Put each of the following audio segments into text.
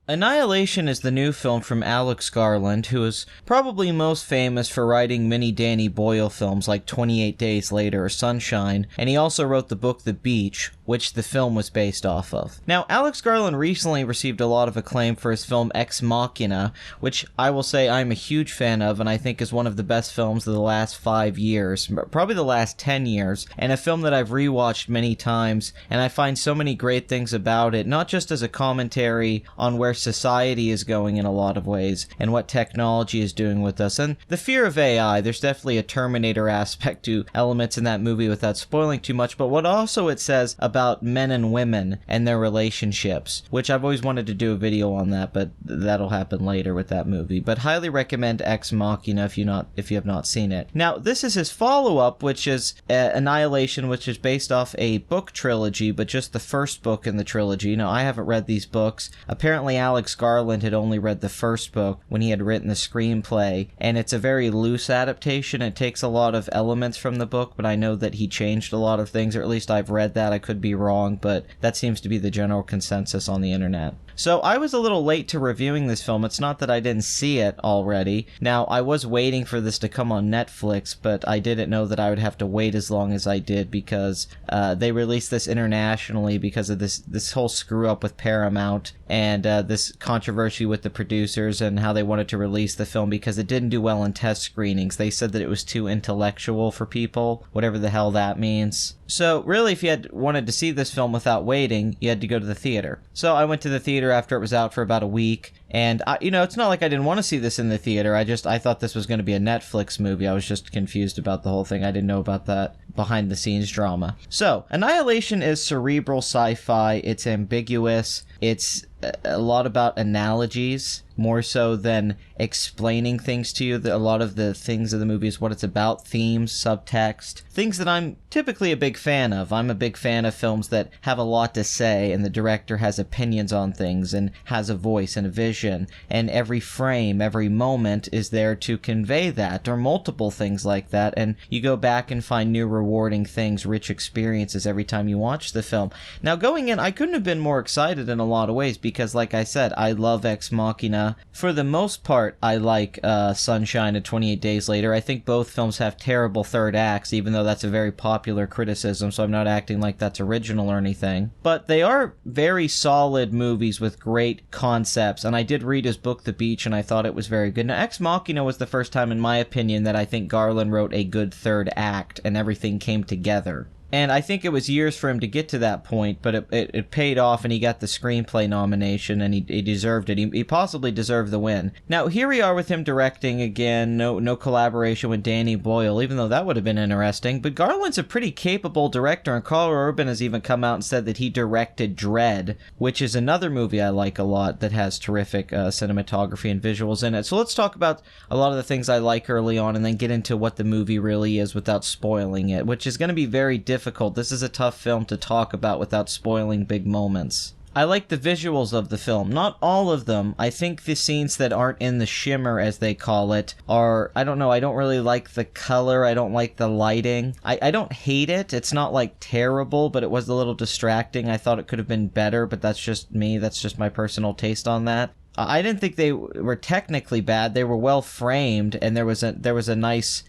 Annihilation is the new film from Alex Garland, who is probably most famous for writing mini Danny Boyle films like 28 Days Later or Sunshine, and he also wrote the book The Beach, which the film was based off of. Now, Alex Garland recently received a lot of acclaim for his film Ex Machina, which I will say I'm a huge fan of, and I think is one of the best films of the last 5 years, probably the last 10 years, and a film that I've rewatched many times, and I find so many great things about it, not just as a commentary on where society is going in a lot of ways and what technology is doing with us and the fear of AI. There's definitely a Terminator aspect to elements in that movie without spoiling too much, but what also it says about men and women and their relationships, which I've always wanted to do a video on that, but that'll happen later with that movie. But highly recommend Ex Machina if you have not seen it. Now, this is his follow-up, which is Annihilation, which is based off a book trilogy, but just the first book in the trilogy. Now, I haven't read these books. Apparently, Alex Garland had only read the first book when he had written the screenplay, and it's a very loose adaptation. It takes a lot of elements from the book, but I know that he changed a lot of things, or at least I've read that. I could be wrong, but that seems to be the general consensus on the internet. So I was a little late to reviewing this film. It's not that I didn't see it already. Now, I was waiting for this to come on Netflix, but I didn't know that I would have to wait as long as I did because they released this internationally because of this whole screw-up with Paramount and this controversy with the producers and how they wanted to release the film because it didn't do well in test screenings. They said that it was too intellectual for people, whatever the hell that means. So really, if you had wanted to see this film without waiting, you had to go to the theater. So I went to the theater after it was out for about a week, and it's not like I didn't want to see this in the theater. I thought this was going to be a Netflix movie. I was just confused about the whole thing. I didn't know about that behind the scenes drama. So Annihilation is cerebral sci-fi. It's ambiguous. It's a lot about analogies, more so than explaining things to you. A lot of the things of the movie is what it's about, themes, subtext, things that I'm typically a big fan of. I'm a big fan of films that have a lot to say, and the director has opinions on things, and has a voice and a vision, and every frame, every moment is there to convey that, or multiple things like that, and you go back and find new rewarding things, rich experiences every time you watch the film. Now, going in, I couldn't have been more excited in a lot of ways, because like I said, I love Ex Machina. For the most part, I like Sunshine and 28 Days Later. I think both films have terrible third acts, even though that's a very popular criticism, so I'm not acting like that's original or anything. But they are very solid movies with great concepts, and I did read his book, The Beach, and I thought it was very good. Now, Ex Machina was the first time, in my opinion, that I think Garland wrote a good third act, and everything came together. And I think it was years for him to get to that point, but it paid off, and he got the screenplay nomination, and he deserved it. He possibly deserved the win. Now, here we are with him directing again. No collaboration with Danny Boyle, even though that would have been interesting. But Garland's a pretty capable director, and Carl Urban has even come out and said that he directed Dread, which is another movie I like a lot that has terrific cinematography and visuals in it. So let's talk about a lot of the things I like early on, and then get into what the movie really is without spoiling it, which is going to be very difficult. This is a tough film to talk about without spoiling big moments. I like the visuals of the film. Not all of them. I think the scenes that aren't in the shimmer, as they call it, are, I don't know, I don't really like the color. I don't like the lighting. I don't hate it. It's not like terrible, but it was a little distracting. I thought it could have been better, but that's just me. That's just my personal taste on that. I didn't think they were technically bad. They were well framed, and there was a nice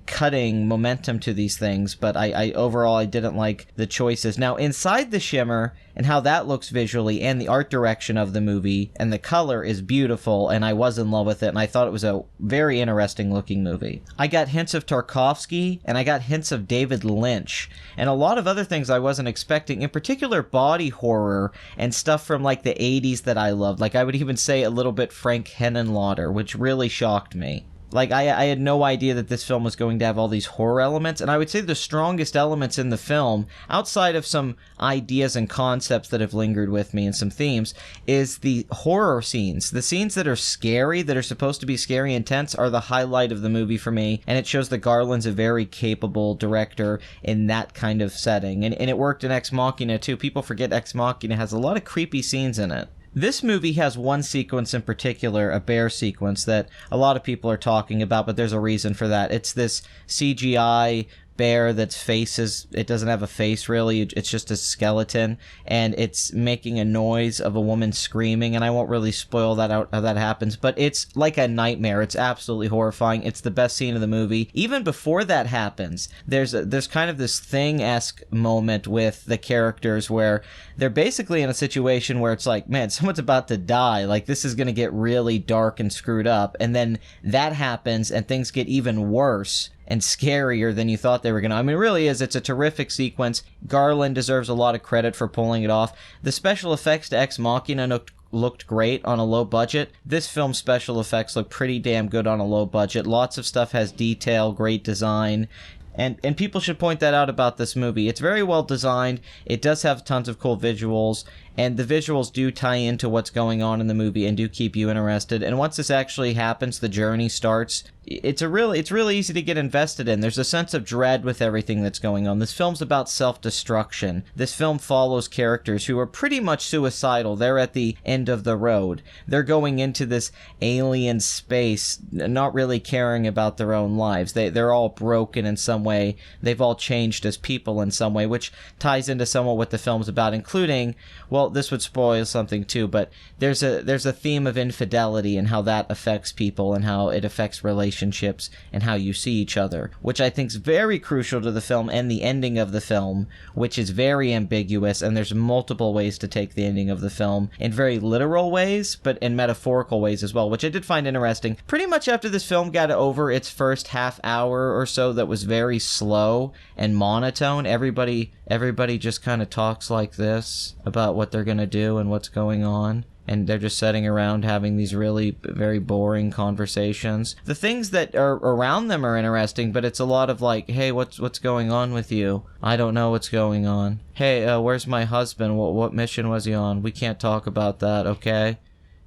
cutting momentum to these things, but I overall I didn't like the choices. Now, inside the shimmer and how that looks visually, and the art direction of the movie and the color is beautiful, and I was in love with it, and I thought it was a very interesting looking movie. I got hints of Tarkovsky, and I got hints of David Lynch, and a lot of other things I wasn't expecting, in particular body horror and stuff from like the 80s that I loved. Like, I would even say a little bit Frank Henenlotter, which really shocked me. Like, I had no idea that this film was going to have all these horror elements, and I would say the strongest elements in the film, outside of some ideas and concepts that have lingered with me and some themes, is the horror scenes. The scenes that are scary, that are supposed to be scary and tense, are the highlight of the movie for me, and it shows that Garland's a very capable director in that kind of setting, and it worked in Ex Machina too. People forget Ex Machina has a lot of creepy scenes in it. This movie has one sequence in particular, a bear sequence, that a lot of people are talking about, but there's a reason for that. It's this CGI bear that's it doesn't have a face really, it's just a skeleton, and it's making a noise of a woman screaming, and I won't really spoil that out how that happens, but it's like a nightmare. It's absolutely horrifying. It's the best scene of the movie. Even before that happens, there's kind of this Thing-esque moment with the characters where they're basically in a situation where it's like, man, someone's about to die, like this is gonna get really dark and screwed up, and then that happens and things get even worse and scarier than you thought they were going to. I mean, it really is. It's a terrific sequence. Garland deserves a lot of credit for pulling it off. The special effects to Ex Machina looked great on a low budget. This film's special effects look pretty damn good on a low budget. Lots of stuff has detail, great design. And people should point that out about this movie. It's very well designed. It does have tons of cool visuals, and the visuals do tie into what's going on in the movie and do keep you interested. And once this actually happens, the journey starts. It's really easy to get invested in. There's a sense of dread with everything that's going on. This film's about self-destruction. This film follows characters who are pretty much suicidal. They're at the end of the road. They're going into this alien space, not really caring about their own lives. They're all broken in some way. They've all changed as people in some way, which ties into somewhat what the film's about, including, well, this would spoil something too, but there's a theme of infidelity and how that affects people and how it affects relationships and how you see each other, which I think is very crucial to the film and the ending of the film, which is very ambiguous, and there's multiple ways to take the ending of the film, in very literal ways, but in metaphorical ways as well, which I did find interesting. Pretty much after this film got over its first half hour or so that was very slow and monotone, everybody just kind of talks like this about what they're going to do and what's going on. And they're just sitting around having these really very boring conversations. The things that are around them are interesting, but it's a lot of like, hey, what's going on with you? I don't know what's going on. Hey, where's my husband? What mission was he on? We can't talk about that, okay?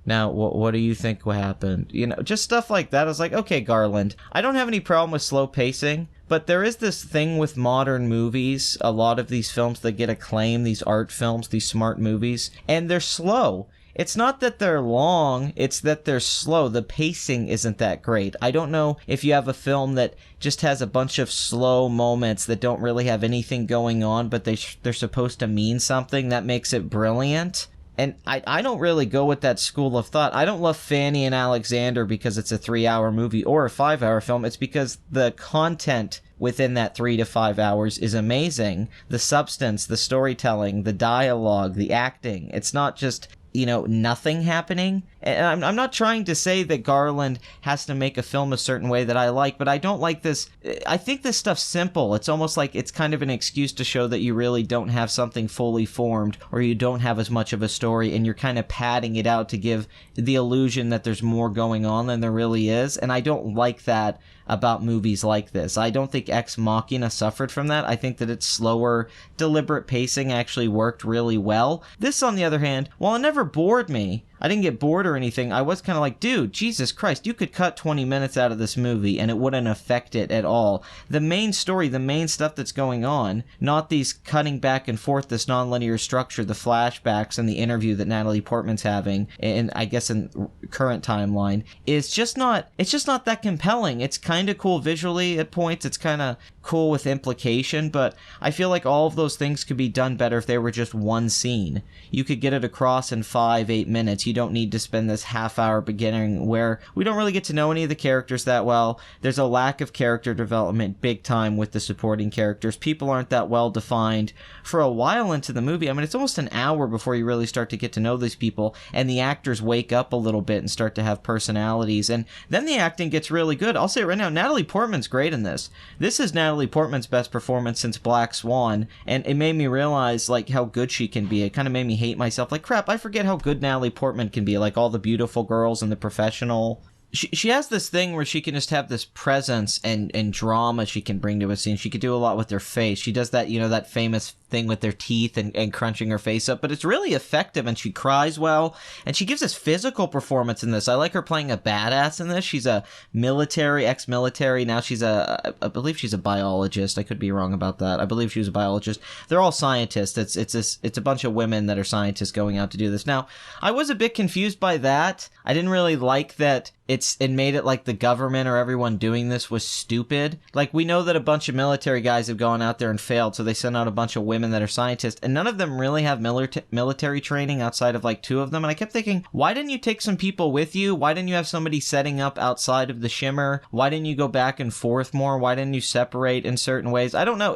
Now, what do you think happened? You know, just stuff like that. I was like, okay, Garland, I don't have any problem with slow pacing, but there is this thing with modern movies, a lot of these films that get acclaim, these art films, these smart movies, and they're slow. It's not that they're long, it's that they're slow. The pacing isn't that great. I don't know if you have a film that just has a bunch of slow moments that don't really have anything going on, but they're supposed to mean something. That makes it brilliant. And I don't really go with that school of thought. I don't love Fanny and Alexander because it's a 3-hour movie or a 5-hour film. It's because the content within that 3 to 5 hours is amazing. The substance, the storytelling, the dialogue, the acting. It's not just, you know, nothing happening. And I'm not trying to say that Garland has to make a film a certain way that I like, but I don't like this. I think this stuff's simple. It's almost like it's kind of an excuse to show that you really don't have something fully formed, or you don't have as much of a story, and you're kind of padding it out to give the illusion that there's more going on than there really is. And I don't like that about movies like this. I don't think Ex Machina suffered from that. I think that its slower, deliberate pacing actually worked really well. This, on the other hand, while it never bored me, I didn't get bored or anything. I was kind of like, dude, Jesus Christ, you could cut 20 minutes out of this movie and it wouldn't affect it at all. The main story, the main stuff that's going on, not these cutting back and forth, this nonlinear structure, the flashbacks and the interview that Natalie Portman's having, and I guess in current timeline, is just not, it's just not that compelling. It's kind of cool visually at points. It's kind of cool with implication, but I feel like all of those things could be done better if they were just one scene. You could get it across in 5-8 minutes. You don't need to spend this half-hour beginning where we don't really get to know any of the characters that well. There's a lack of character development big time with the supporting characters. People aren't that well defined for a while into the movie. I mean, it's almost an hour before you really start to get to know these people, and the actors wake up a little bit and start to have personalities, and then the acting gets really good. I'll say it right now, Natalie Portman's great in this. This is Natalie Portman's best performance since Black Swan, and it made me realize like how good she can be. It kind of made me hate myself. Like, crap, I forget how good Natalie Portman can be. Like all the beautiful girls and The Professional. She has this thing where she can just have this presence and drama she can bring to a scene. She could do a lot with her face. She does that, you know, that famous thing with their teeth and crunching her face up, but it's really effective, and she cries well, and she gives this physical performance in this. I like her playing a badass in this. She's a military, ex-military. Now she's I believe she's a biologist. I could be wrong about that. I believe she was a biologist. They're all scientists. It's a bunch of women that are scientists going out to do this. Now, I was a bit confused by that. I didn't really like that it made it like the government or everyone doing this was stupid. Like, we know that a bunch of military guys have gone out there and failed, so they send out a bunch of women that are scientists, and none of them really have military training outside of like 2 of them. And I kept thinking, why didn't you take some people with you? Why didn't you have somebody setting up outside of the shimmer? Why didn't you go back and forth more? Why didn't you separate in certain ways? I don't know.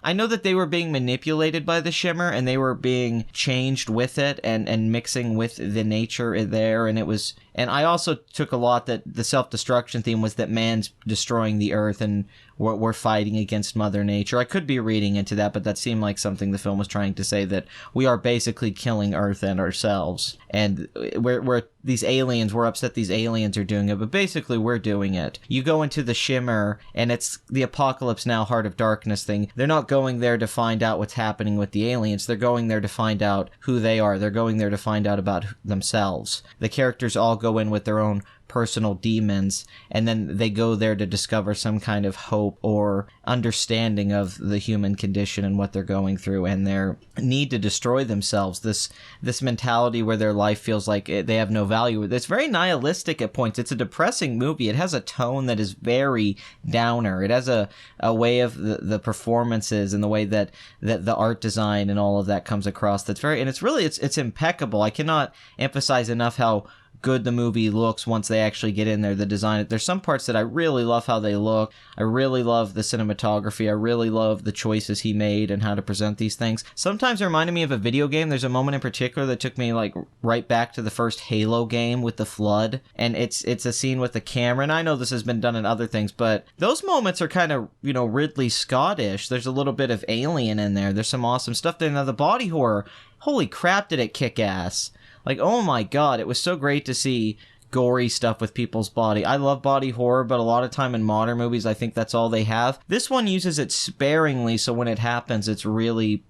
I know that they were being manipulated by the shimmer, and they were being changed with it and mixing with the nature there, and I also took a lot that the self-destruction theme was that man's destroying the earth and we're fighting against Mother Nature. I could be reading into that, but that seemed like something the film was trying to say, that we are basically killing Earth and ourselves. And we're these aliens, we're upset these aliens are doing it, but basically we're doing it. You go into the shimmer, and it's the Apocalypse Now, Heart of Darkness thing. They're not going there to find out what's happening with the aliens. They're going there to find out who they are. They're going there to find out about themselves. The characters all go in with their own personal demons, and then they go there to discover some kind of hope or understanding of the human condition and what they're going through and their need to destroy themselves. This mentality where their life feels like they have no value. It's very nihilistic at points. It's a depressing movie. It has a tone that is very downer. It has a way of the performances and the way that the art design and all of that comes across that's very, and it's impeccable. I cannot emphasize enough how good the movie looks once they actually get in there, the design. There's some parts that I really love how they look. I really love the cinematography. I really love the choices he made and how to present these things. Sometimes it reminded me of a video game. There's a moment in particular that took me like right back to the first Halo game with the flood, and it's a scene with the camera, and I know this has been done in other things, but those moments are kind of, Ridley Scottish. There's a little bit of Alien in there. There's some awesome stuff there. Now the body horror, holy crap, did it kick ass. Like, oh my god, it was so great to see gory stuff with people's body. I love body horror, but a lot of time in modern movies, I think that's all they have. This one uses it sparingly, so when it happens, it really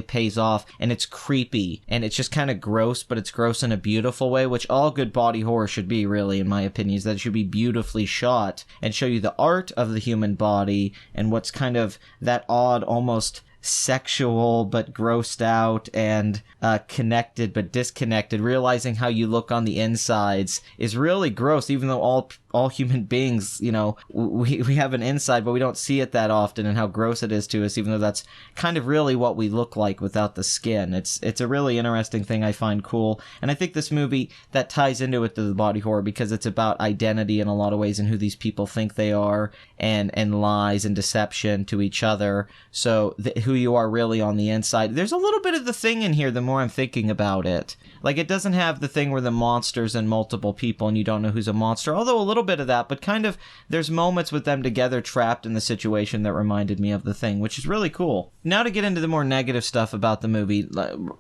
pays off, and it's creepy, and it's just kind of gross, but it's gross in a beautiful way, which all good body horror should be, really, in my opinion, is that it should be beautifully shot and show you the art of the human body and what's kind of that odd, almost sexual but grossed out and connected but disconnected. Realizing how you look on the insides is really gross, even though all human beings, we have an inside, but we don't see it that often, and how gross it is to us, even though that's kind of really what we look like without the skin. It's a really interesting thing I find cool, and I think this movie, that ties into it, to the body horror, because it's about identity in a lot of ways and who these people think they are, and lies and deception to each other, so who you are really on the inside. There's a little bit of the thing in here the more I'm thinking about it. Like, it doesn't have the thing where the monster's and multiple people and you don't know who's a monster, although a little bit of that, but kind of there's moments with them together trapped in the situation that reminded me of the thing, which is really cool. Now to get into the more negative stuff about the movie,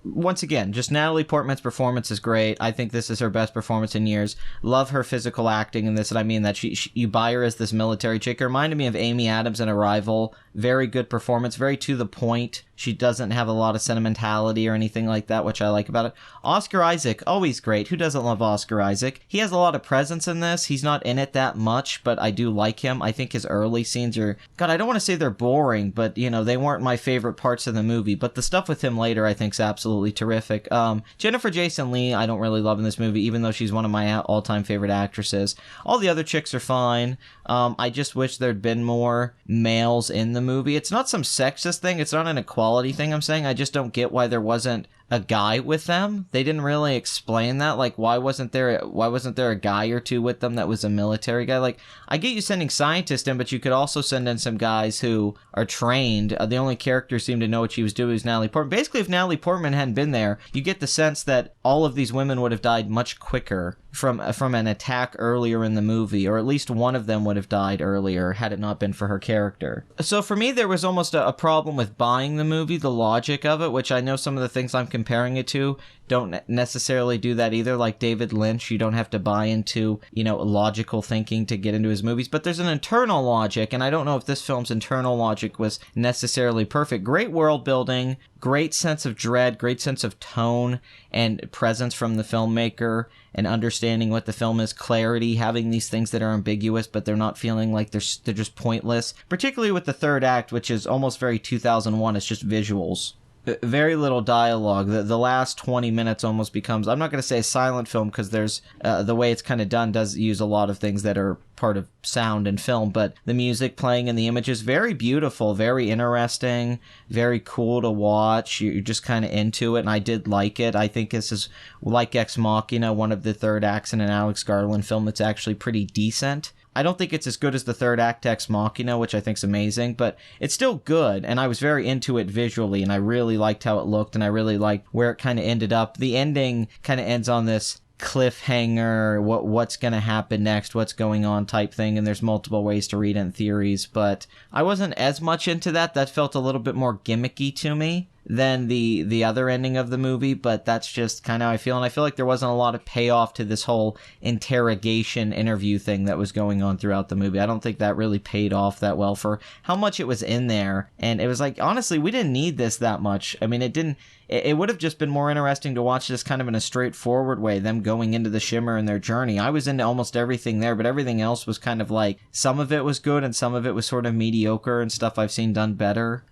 once again, just Natalie Portman's performance is great. I think this is her best performance in years. Love her physical acting in this, and I mean that you buy her as this military chick. It reminded me of Amy Adams in Arrival. Very good performance, very to the point. She doesn't have a lot of sentimentality or anything like that, which I like about it. Oscar Isaac, always great. Who doesn't love Oscar Isaac? He has a lot of presence in this. He's not in it that much, but I do like him. I think his early scenes are... God, I don't want to say they're boring, but, they weren't my favorite parts of the movie. But the stuff with him later, I think, is absolutely terrific. Jennifer Jason Leigh, I don't really love in this movie, even though she's one of my all-time favorite actresses. All the other chicks are fine. I just wish there'd been more males in the movie. It's not some sexist thing. It's not an equality thing I'm saying. I just don't get why there wasn't a guy with them. They didn't really explain that. Like, why wasn't there a guy or two with them that was a military guy? Like, I get you sending scientists in, but you could also send in some guys who are trained. The only character who seemed to know what she was doing was Natalie Portman. Basically, if Natalie Portman hadn't been there, you get the sense that all of these women would have died much quicker from an attack earlier in the movie, or at least one of them would have died earlier had it not been for her character. So for me, there was almost a problem with buying the movie, the logic of it, which I know some of the things I'm comparing it to don't necessarily do that either. Like David Lynch, you don't have to buy into, logical thinking to get into his movies, but there's an internal logic, and I don't know if this film's internal logic was necessarily perfect. Great world building, great sense of dread, great sense of tone and presence from the filmmaker, and understanding what the film is, clarity, having these things that are ambiguous, but they're not feeling like they're just pointless, particularly with the third act, which is almost very 2001. It's just visuals. very little dialogue. The last 20 minutes almost becomes, I'm not going to say a silent film, because there's the way it's kind of done does use a lot of things that are part of sound and film, but the music playing and the images, very beautiful, very interesting, very cool to watch. You're just kind of into it, and I did like it. I think this is, like Ex Machina, one of the third acts in an Alex Garland film that's actually pretty decent. I don't think it's as good as the third act Ex Machina, which I think is amazing, but it's still good, and I was very into it visually, and I really liked how it looked, and I really liked where it kind of ended up. The ending kind of ends on this cliffhanger, what's going to happen next, what's going on type thing, and there's multiple ways to read it in theories, but I wasn't as much into that. That felt a little bit more gimmicky to me than the other ending of the movie, but that's just kind of how I feel, and I feel like there wasn't a lot of payoff to this whole interrogation interview thing that was going on throughout the movie. I don't think that really paid off that well for how much it was in there, and it was like, honestly, we didn't need this that much. I mean, it would have just been more interesting to watch this kind of in a straightforward way, them going into the Shimmer and their journey. I was into almost everything there, but everything else was kind of like, some of it was good and some of it was sort of mediocre and stuff I've seen done better.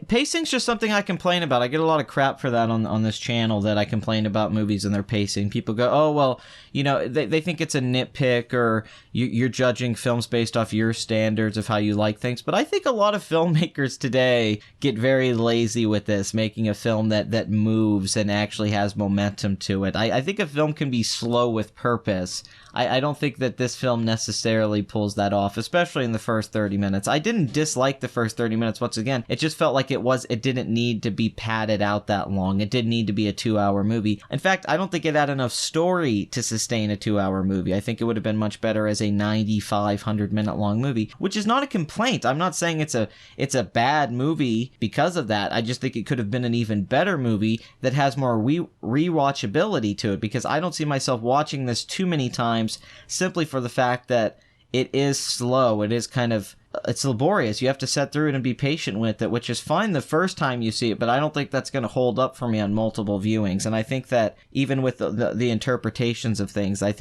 Pacing's just something I complain about. I get a lot of crap for that on this channel, that I complain about movies and their pacing. People go, oh, well, you know, they think it's a nitpick, or you're judging films based off your standards of how you like things. But I think a lot of filmmakers today get very lazy with this, making a film that moves and actually has momentum to it. I think a film can be slow with purpose. I don't think that this film necessarily pulls that off, especially in the first 30 minutes. I didn't dislike the first 30 minutes. Once again, it just felt like it didn't need to be padded out that long. It didn't need to be a 2-hour movie. In fact, I don't think it had enough story to sustain a 2-hour movie. I think it would have been much better as a 95, 100-minute long movie, which is not a complaint. I'm not saying it's a bad movie because of that. I just think it could have been an even better movie that has more rewatchability to it, because I don't see myself watching this too many times simply for the fact that it is slow. It is kind of, it's laborious. You have to sit through it and be patient with it, which is fine the first time you see it, but I don't think that's going to hold up for me on multiple viewings. And I think that even with the interpretations of things, I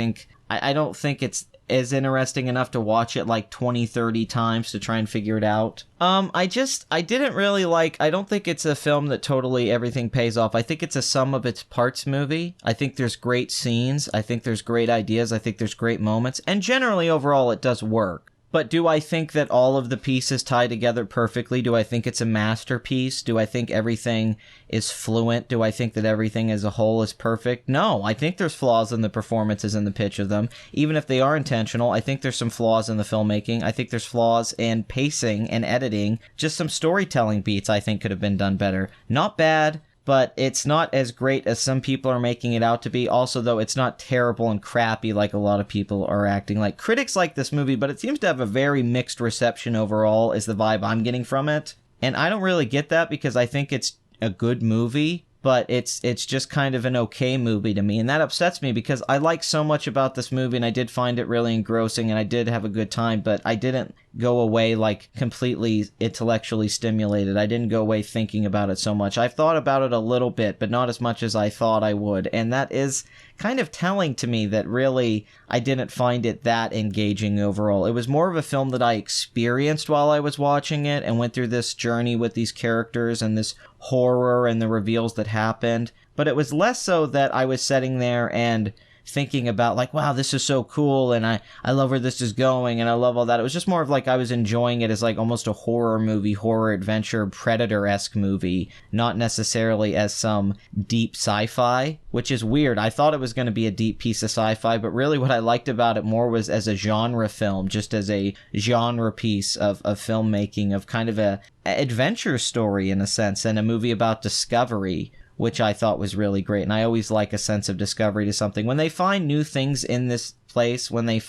don't think it's as interesting enough to watch it like 20, 30 times to try and figure it out. I didn't really I don't think it's a film that totally everything pays off. I think it's a sum of its parts movie. I think there's great scenes. I think there's great ideas. I think there's great moments. And generally, overall, it does work. But do I think that all of the pieces tie together perfectly? Do I think it's a masterpiece? Do I think everything is fluent? Do I think that everything as a whole is perfect? No, I think there's flaws in the performances and the pitch of them. Even if they are intentional, I think there's some flaws in the filmmaking. I think there's flaws in pacing and editing. Just some storytelling beats I think could have been done better. Not bad, but it's not as great as some people are making it out to be. Also, though, it's not terrible and crappy like a lot of people are acting like. Critics like this movie, but it seems to have a very mixed reception overall, is the vibe I'm getting from it. And I don't really get that, because I think it's a good movie, but it's just kind of an okay movie to me, and that upsets me, because I like so much about this movie, and I did find it really engrossing, and I did have a good time, but I didn't go away completely intellectually stimulated. I didn't go away thinking about it so much. I've thought about it a little bit, but not as much as I thought I would, and that is kind of telling to me that really I didn't find it that engaging overall. It was more of a film that I experienced while I was watching it and went through this journey with these characters and this horror and the reveals that happened, but it was less so that I was sitting there and thinking about wow, this is so cool, and I love where this is going, and I love all that. It was just more of I was enjoying it as almost a horror movie, horror adventure, Predator-esque movie, not necessarily as some deep sci-fi, which is weird. I thought it was going to be a deep piece of sci-fi, but really what I liked about it more was as a genre film, just as a genre piece of filmmaking, of kind of a adventure story in a sense, and a movie about discovery, which I thought was really great. And I always like a sense of discovery to something. When they find new things in this place, when they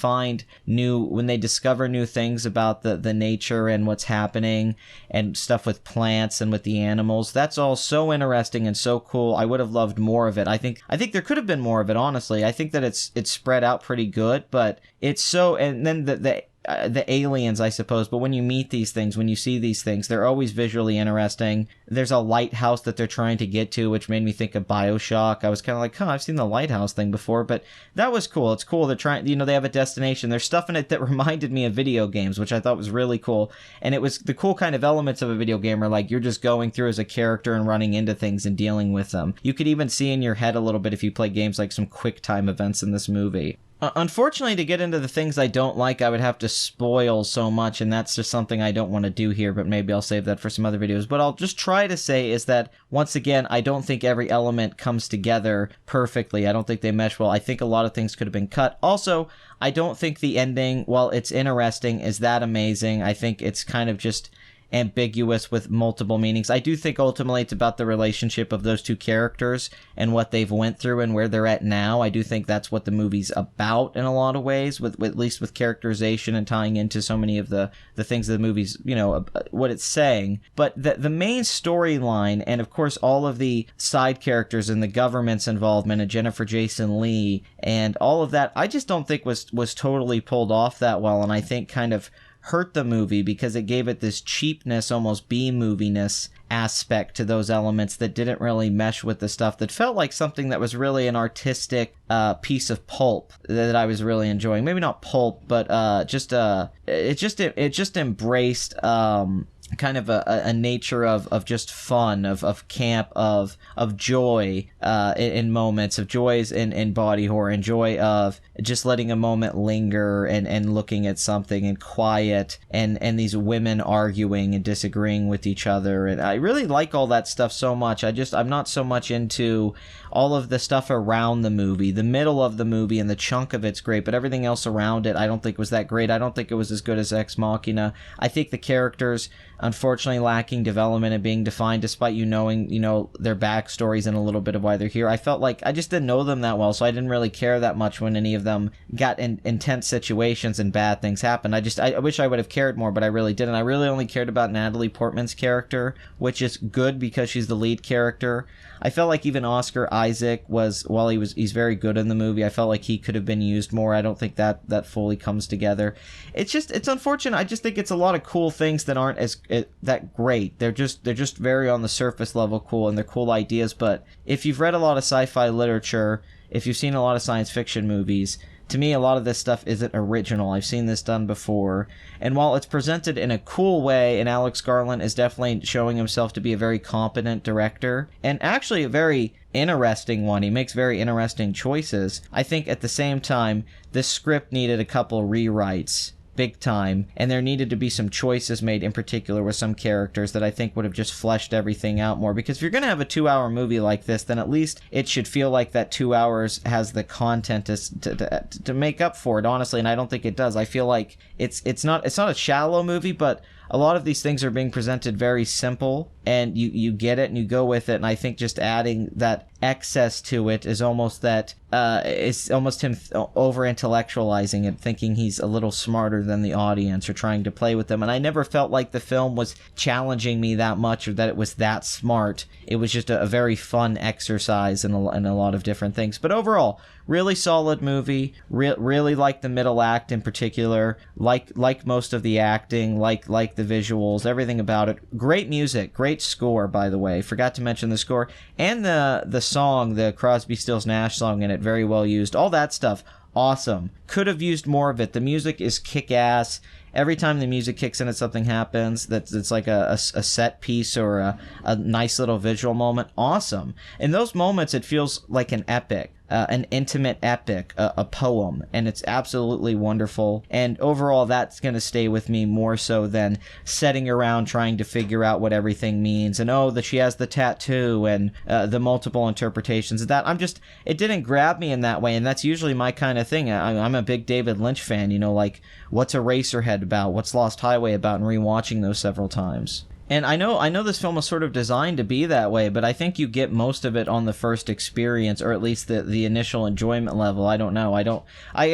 discover new things about the nature and what's happening and stuff with plants and with the animals, that's all so interesting and so cool. I would have loved more of it. I think there could have been more of it, honestly. I think that it's spread out pretty good, but it's so, and then the the aliens, I suppose, but when you meet these things, when you see these things, they're always visually interesting. There's a lighthouse that they're trying to get to, which made me think of BioShock. I was kind of like, I've seen the lighthouse thing before, but that was cool. It's cool. They're trying, they have a destination. There's stuff in it that reminded me of video games, which I thought was really cool. And it was the cool kind of elements of a video game are like you're just going through as a character and running into things and dealing with them. You could even see in your head a little bit if you play games like some quick time events in this movie. Unfortunately, to get into the things I don't like, I would have to spoil so much, and that's just something I don't want to do here, but maybe I'll save that for some other videos. But I'll just try to say is that, once again, I don't think every element comes together perfectly. I don't think they mesh well. I think a lot of things could have been cut. Also, I don't think the ending, while it's interesting, is that amazing. I think it's kind of just ambiguous with multiple meanings. I do think ultimately it's about the relationship of those two characters and what they've went through and where they're at now. I do think that's what the movie's about in a lot of ways, with at least with characterization and tying into so many of the things that the movie's, what it's saying. But the main storyline, and of course all of the side characters and the government's involvement and Jennifer Jason Leigh and all of that, I just don't think was totally pulled off that well, and I think kind of hurt the movie because it gave it this cheapness, almost B-moviness aspect to those elements that didn't really mesh with the stuff that felt like something that was really an artistic piece of pulp that I was really enjoying. Maybe not pulp, but it just embraced kind of a nature of just fun, of camp, of joy in moments, of joys in body horror, and joy of just letting a moment linger and looking at something and quiet and these women arguing and disagreeing with each other. And I really like all that stuff so much. I'm not so much into all of the stuff around the movie. The middle of the movie and the chunk of it's great, but everything else around it I don't think was that great. I don't think it was as good as Ex Machina. I think the characters, unfortunately, lacking development and being defined despite you knowing, their backstories and a little bit of why they're here. I felt like I just didn't know them that well, so I didn't really care that much when any of them got in intense situations and bad things happened. I wish I would have cared more, but I really didn't. I really only cared about Natalie Portman's character, which is good because she's the lead character. I felt like even Oscar Isaac he's very good in the movie, I felt like he could have been used more. I don't think that fully comes together. It's unfortunate. I just think it's a lot of cool things that aren't that great. They're just very on the surface level cool, and they're cool ideas. But if you've read a lot of sci-fi literature, if you've seen a lot of science fiction movies, to me, a lot of this stuff isn't original. I've seen this done before. And while it's presented in a cool way, and Alex Garland is definitely showing himself to be a very competent director, and actually a very interesting one. He makes very interesting choices. I think at the same time, this script needed a couple rewrites. Big time, and there needed to be some choices made, in particular with some characters, that I think would have just fleshed everything out more. Because if you're going to have a 2-hour movie like this, then at least it should feel like that 2 hours has the content to make up for it, honestly, and I don't think it does. I feel like it's not a shallow movie, but a lot of these things are being presented very simple, and you get it and you go with it, and I think just adding that excess to it is almost it's almost him over-intellectualizing it, thinking he's a little smarter than the audience or trying to play with them, and I never felt like the film was challenging me that much or that it was that smart. It was just a very fun exercise in a lot of different things. But overall, really solid movie. Really like the middle act in particular. Like most of the acting. Like the visuals. Everything about it. Great music. Great score, by the way. Forgot to mention the score. And the song, the Crosby, Stills, Nash song in it. Very well used. All that stuff. Awesome. Could have used more of it. The music is kick-ass. Every time the music kicks in and something happens that's like a set piece or a nice little visual moment, awesome. In those moments, it feels like an epic, an intimate epic, a poem, and it's absolutely wonderful. And overall, that's going to stay with me more so than sitting around trying to figure out what everything means, and that she has the tattoo, and the multiple interpretations of that. It didn't grab me in that way, and that's usually my kind of thing. I'm a big David Lynch fan, like, what's Eraserhead about? What's Lost Highway about? And rewatching those several times. And I know this film was sort of designed to be that way, but I think you get most of it on the first experience, or at least the initial enjoyment level. I don't know. I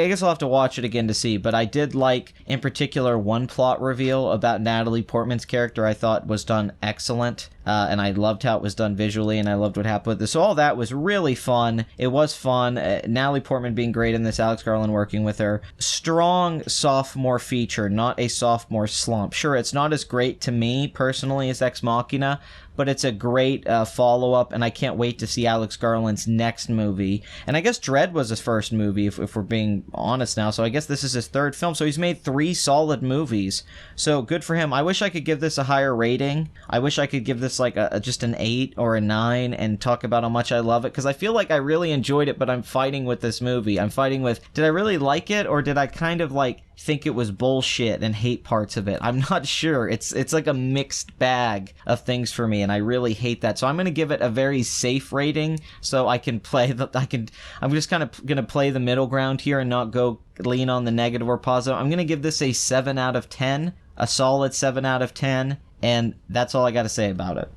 guess I'll have to watch it again to see, but I did like, in particular, one plot reveal about Natalie Portman's character I thought was done excellent. And I loved how it was done visually, and I loved what happened with this. So all that was really fun. It was fun. Natalie Portman being great in this, Alex Garland working with her. Strong sophomore feature, not a sophomore slump. Sure, it's not as great to me personally as Ex Machina, but it's a great follow-up, and I can't wait to see Alex Garland's next movie. And I guess Dredd was his first movie, if we're being honest now, so I guess this is his third film. So he's made 3 solid movies, so good for him. I wish I could give this a higher rating. I wish I could give this like just an 8 or a 9 and talk about how much I love it, because I feel like I really enjoyed it, but I'm fighting with this movie. I'm fighting with, did I really like it, or did I kind of like think it was bullshit and hate parts of it? I'm not sure. It's like a mixed bag of things for me, and I really hate that. So I'm going to give it a very safe rating, so I can I'm just kind of going to play the middle ground here and not go lean on the negative or positive. I'm going to give this a 7 out of 10, a solid 7 out of 10, and that's all I got to say about it.